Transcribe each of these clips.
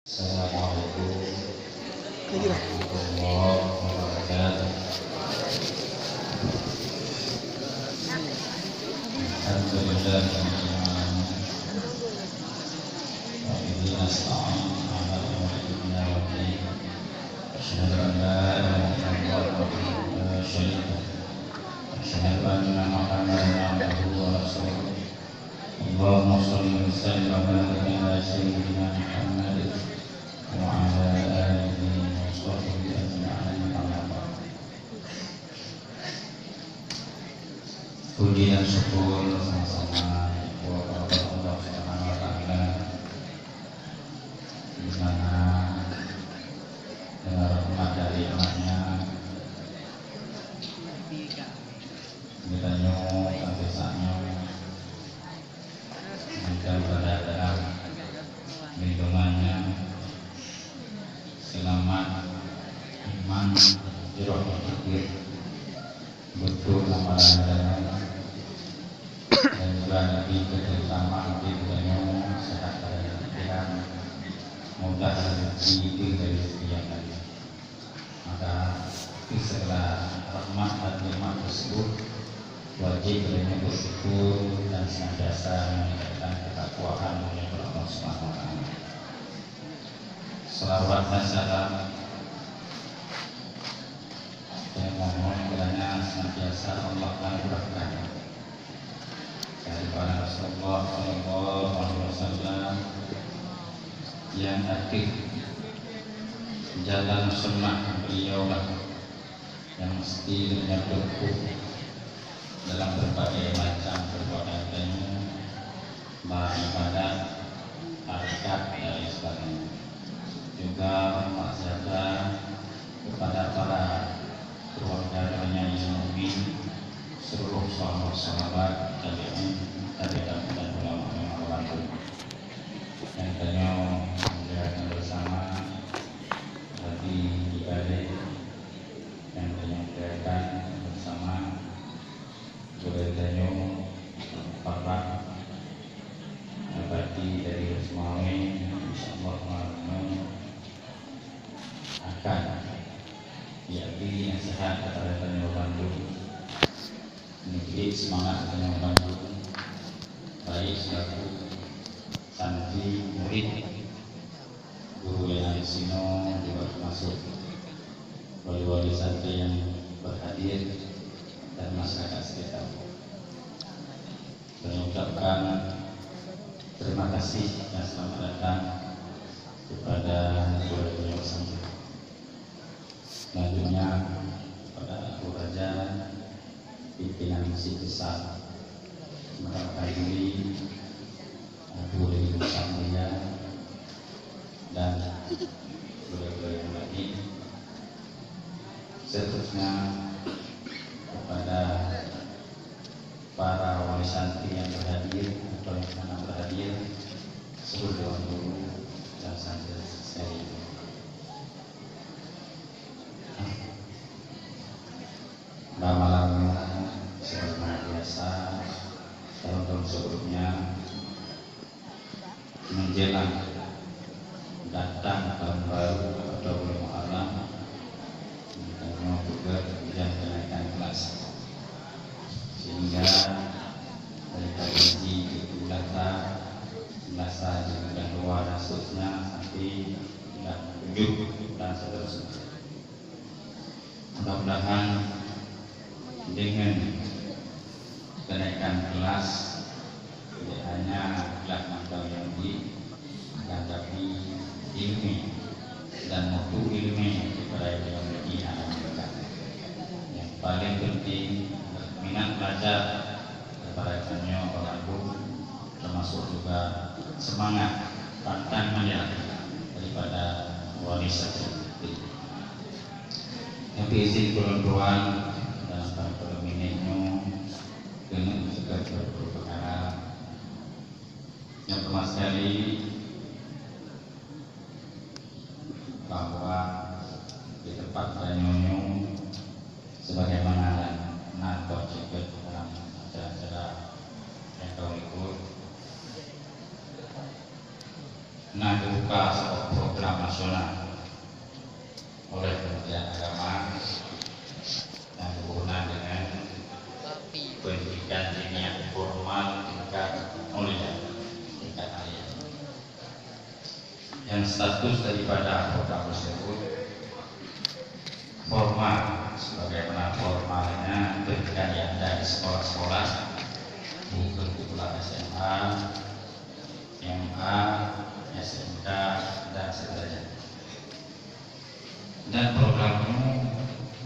Assalamualaikum warahmatullahi wabarakatuh. Alhamdulillah wa bihi nasta'in ala umuri dunya wa din. Asyhadu an la ilaha illallah wahdahu la syarika lahu. Asyhadu anna Muhammadan abduhu wa rasuluh. Allahumma shalli wa sallim ala sayyidina Muhammad wa ala alihi wa sahbihi ajma'in. Puji dan syukur sama-sama kepada Allah Subhanahu wa taala, di mana dengan rahmat dari Allah-Nya kita nyong desanya kita berada dalam lindungannya, selamat iman jiroh pikir betul amalan dan juga nabi kerjasama kita sehat pada pikiran mudah rezeki dari yang lain. Maka segala rahmat dan nikmat tersebut wajib kita bersyukur dan senantiasa meningkatkan ketakwaan kepada Allah Subhanahu wa taala. Selawat dan salam saya mohon kiranya senantiasa Allah anugerahkan kepada Rasulullah sallallahu alaihi wasallam yang aktif jalan sunnah beliau yang mesti menyebutku dalam berbagai macam perbuatan ibadah, harkat dan sebagainya. Juga bermaksud kepada para keluarganya yang mukmin, seluruh sahabat tabi'in dan ulama yang tanya menjalankan bersama bagi ibadah yang menjalankan bersama budaya para abadi dari Ismail, insyaallah akan yakni nasihat kepada Tanjung Bandung, menjadi semangat Tanjung Bandung baik selaku santri murid guru yang ada sino juga termasuk wali-wali santri yang berhadir dan masyarakat sekitar. Mengucapkan terima kasih dan selamat datang kepada guru-guru santri. Selanjutnya kepada Abu Raja pimpinan Masjid Besar Mekah Diri, Abu Lili Samria dan guru-guru yang lain. Seterusnya kepada para wali santri yang berhadir atau yang pernah berhadir seluruh guru dan santri sekalian. Malam seperti biasa tahun-tahun sebelumnya menjelang datang tahun baru atau bulan Muharram kita juga hujan kenaikan kelas sehingga dari kaji Ulata Lasa dan luar dan seterusnya nanti tidak tujuh dan seterusnya. Mudah-mudahan dengan kenaikan kelas tidak hanya kelas atau yang tapi ilmu dan mutu ilmu kepada yang lebih anak mereka. Yang paling penting minat belajar kepada kami orang termasuk juga semangat tantangannya daripada wali santri. Yang diizin tuan-tuan dalam perkara minitnya dengan juga berperkara yang pertama sekali bahwa di tempat Banyuwangi sebagaimana nato juga dalam acara-acara yang kau ikut nah dibuka sebuah program nasional oleh Kementerian Agama yang berhubungan dengan pendidikan dini formal tingkat mulia, tingkat alia, yang status daripada program tersebut formal, sebagaimana formalnya pendidikan yang ada di sekolah-sekolah, bukan pula SMA, MA, SMK, dan seterusnya. Dan programnya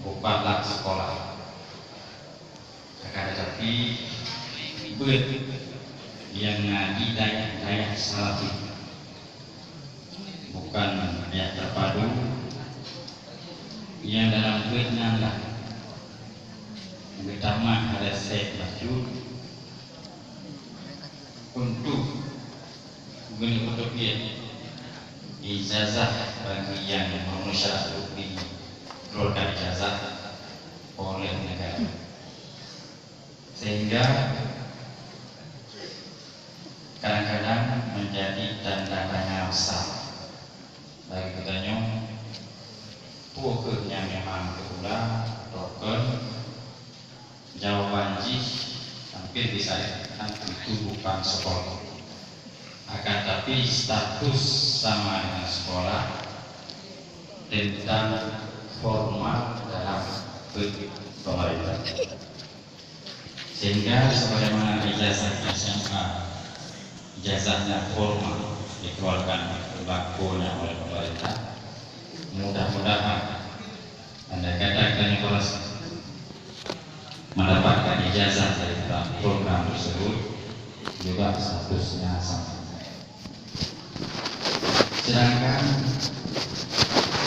bukanlah sekolah, akan tetapi buat yang ngaji daya salafi, bukan yang terpadu yang dalam buatnya lah pertama ada Syekh Masjud untuk bentuk ijazah bagi yang memenuhi syarat untuk dikeluarkan ijazah oleh negara, sehingga kadang-kadang menjadi tanda tanya besar bagi katanya pokoknya memang kedua token jawaban jih hampir bisa dikatakan itu bukan sekolah, akan tapi status sama dengan sekolah tentang formal dalam pemerintah, sehingga sebagaimana ijazah SMA, ijazahnya formal dikeluarkan berlakunya oleh pemerintah, mudah-mudahan Anda katakan kalau mendapatkan ijazah dari program tersebut juga statusnya sama. Sedangkan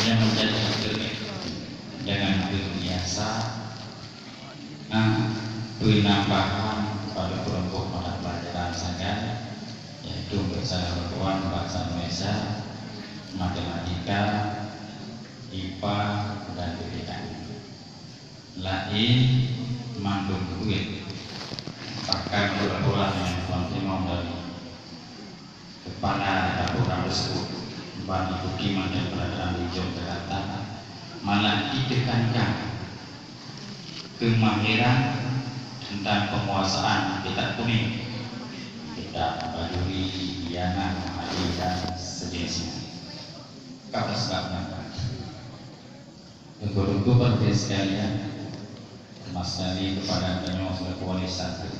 yang menjadi dengan biasa penambahan pada kelompok mata pelajaran saja, yaitu bahasa Al-Quran, bahasa Indonesia, matematika, IPA, dan PPK. Lain mandung duit, bahkan bulan-bulan yang kontinum dari kepala program tersebut Bani Bukiman dan Peradaban di Yogyakarta malah ditekankan kemahiran tentang penguasaan kitab kuning, kitab Baduri, Diana, Mahadi, dan sejenisnya. Apa sebabnya? Ibu-ibu penting sekalian, Mas Dali kepada Kanyo Sulawesi Satu,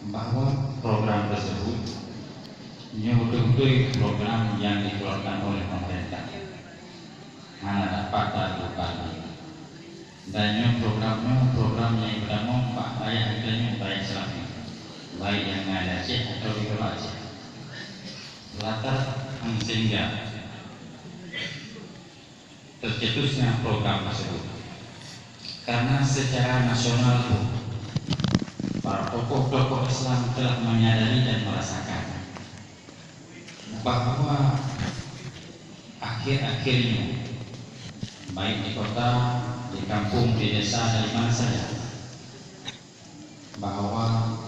bahwa program tersebut betul-betul program yang dikeluarkan oleh pemerintah, mana dapat dilakukan. Dan program yang pertama Pak Layak Akhirnya baik selama baik yang ada Aceh atau di luar Aceh, latar sehingga tercetusnya program tersebut karena secara nasional pun para tokoh-tokoh Islam telah menyadari dan merasakan bahwa akhir-akhirnya baik di kota, di kampung, di desa, dari mana saja, bahwa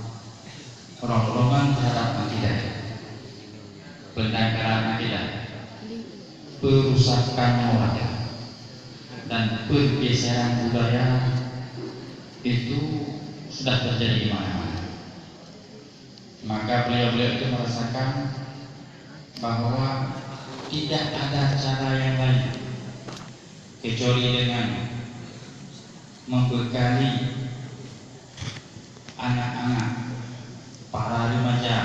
rongrongan terhadap akidah, pendangkalan akidah, perusakan moral, dan pergeseran budaya itu sudah terjadi di mana-mana. Maka beliau-beliau itu merasakan bahwa tidak ada cara yang lain kecuali dengan membekali anak-anak, para remaja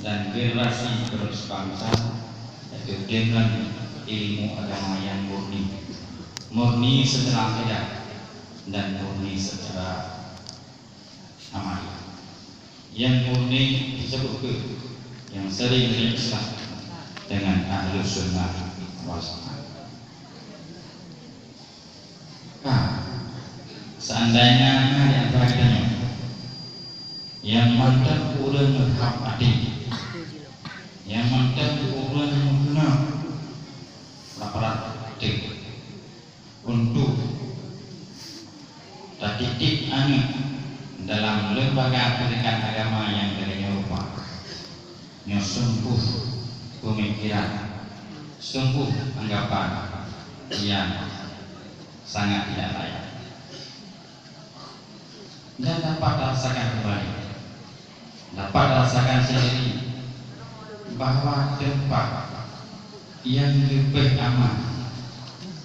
dan generasi penerus bangsa yaitu dengan ilmu agama yang murni secara akidah dan murni secara amal. Yang murni disebut yang sering berislam dengan ahlu sunnah wal jamaah. Seandainya di antara kita yang mantap ulang berhak adil, yang mantap ulang mengenal laporan untuk terdidik anak dalam lembaga pendidikan agama yang dari Eropa yang sungguh pemikiran, sungguh anggapan yang sangat tidak layak. Dan dapat rasakan kembali, dapat rasakan sendiri bahwa tempat yang lebih aman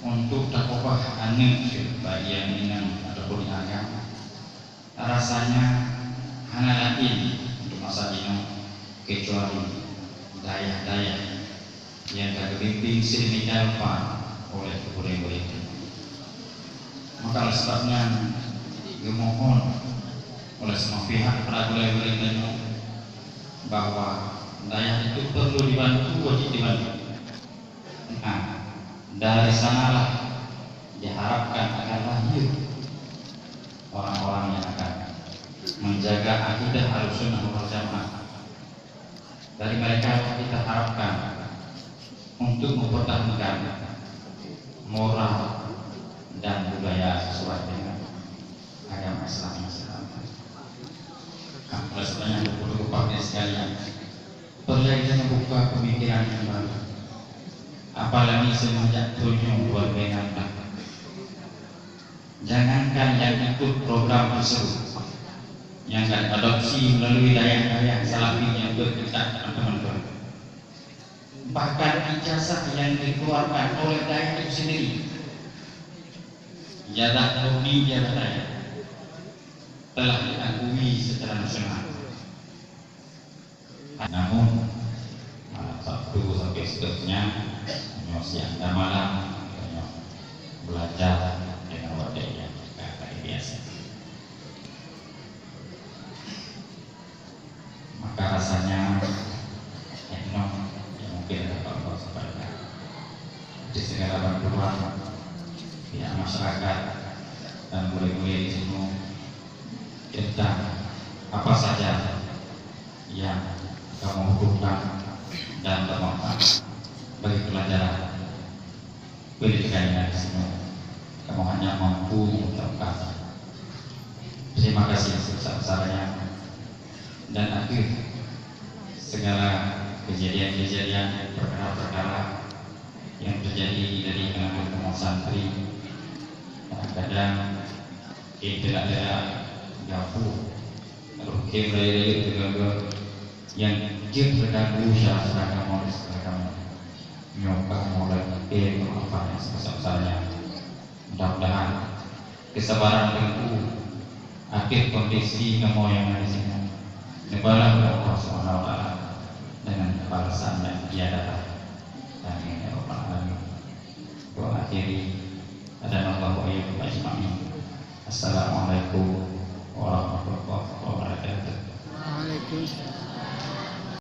untuk dakwah anak bagi yang minang ataupun agama rasanya hanya lain untuk masa ini, kecuali daya-daya yang terbimbing sedemikian rupa oleh kebudayaan. Maka sebabnya memohon oleh semua pihak para gulai-gulai bahwa daya itu perlu dibantu, wajib dibantu. Nah, dari sanalah diharapkan akan lahir orang-orang yang akan menjaga akidah Ahlussunnah wal Jamaah. Dari mereka kita harapkan untuk mempertahankan moral dan budaya sesuai dengan agama Islam. Oleh sebabnya untuk Bapak sekalian, perlu kita membuka pemikiran yang baru. Apalagi semenjak tunjuk buat benang. Jangankan yang ikut program tersebut, yang akan adopsi melalui daya-daya salafi yang berkaitan teman-teman. Bahkan ijazah yang dikeluarkan oleh daya itu sendiri, ijazah murni ijazah daya, telah diakui secara nasional. Namun Sabtu sampai seterusnya siang dan malam belajar dengan wadahnya kayak biasa. Maka rasanya enak yang mungkin dapat kau sampaikan di segala bantuan pihak masyarakat dan boleh-boleh di sini tentang apa saja yang kamu butuhkan dan bermanfaat bagi pelajaran pendidikan yang semua. Kamu hanya mampu mengucapkan terima kasih sebesar-besarnya, dan akhir segala kejadian-kejadian, perkara-perkara yang terjadi dari kalangan santri, kadang-kadang tidak gafu, rukim dari yang terganggu secara kamu nyoba mulai apa yang sebesar-besarnya. Mudah-mudahan kesabaran tentu akhir kondisi kamu yang ada di sini dibalas oleh Allah Subhanahu wa taala dengan balasan yang dia datang. Amin ya rabbal alamin. Doa akhiri adalah Allahu a'lam bishawab. Assalamualaikum warahmatullahi wabarakatuh.